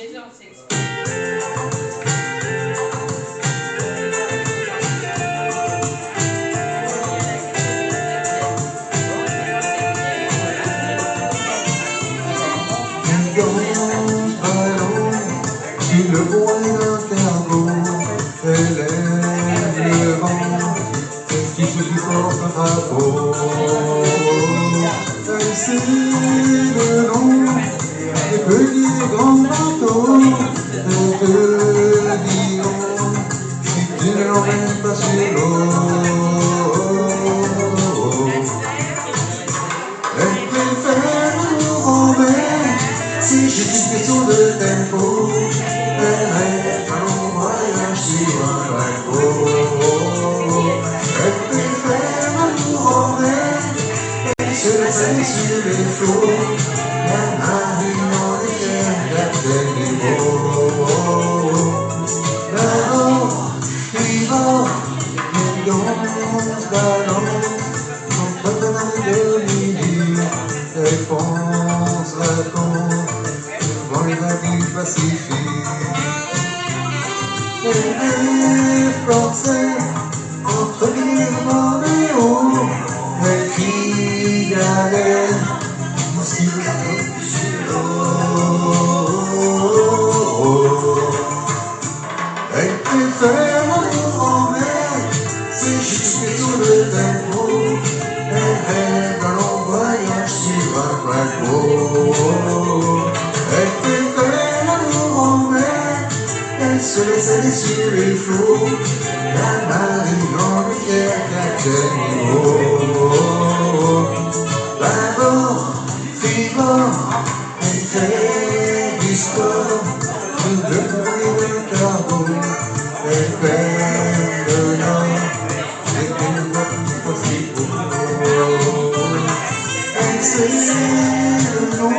Sur le voile d'un cargo, elle aime le vent, qui se supporte un drapeau. Elle sait le nom des petits et grands bateaux, elle te le diront si tu ne l'emmènes pas sur l'eau. Elle préfère l'amour en mer, si je suis question de tempo. Elle rêve un long voyage sur un bateau. Elle préfère l'amour en mer, elle se laisse aller sur les flots. La marine en légère, capitaine du beau. Là-bas, vivant, il danse, balance, son partenaire de midi, elle pense, raconte, dans les vagues du Pacifique. Elle est française, entre les Bornéo, elle crie galère, aussi sur l'eau. Elle préfère l'amour en mer, c'est juste tout le tempo. Elle rêve un long voyage sur un bateau. Elle préfère l'amour en mer, elle se laisse aller sur les flots. La marine en rivière, capitaine du haut. Bâbord, tribord, elle fait du sport. Sur le bruit d'un cargo, elle perd le nord. Et elle ne voit plus possible. Elle sait le nom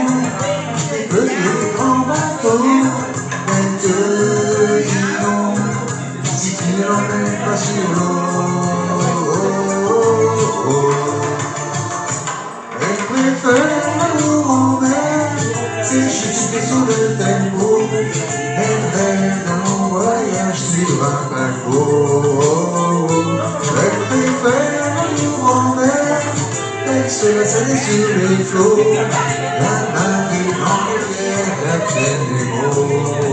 des petits et grands bateaux. Elle te dit non si tu ne l'emmènes pas sur l'eau. Elle préfère l'amour en mer, c'est juste question de tempo. Elle rêve d'un long voyage sur un bateau. Elle préfère l'amour en mer, elle se laisse aller sur les flots. La marine en rivière, capitaine du beau.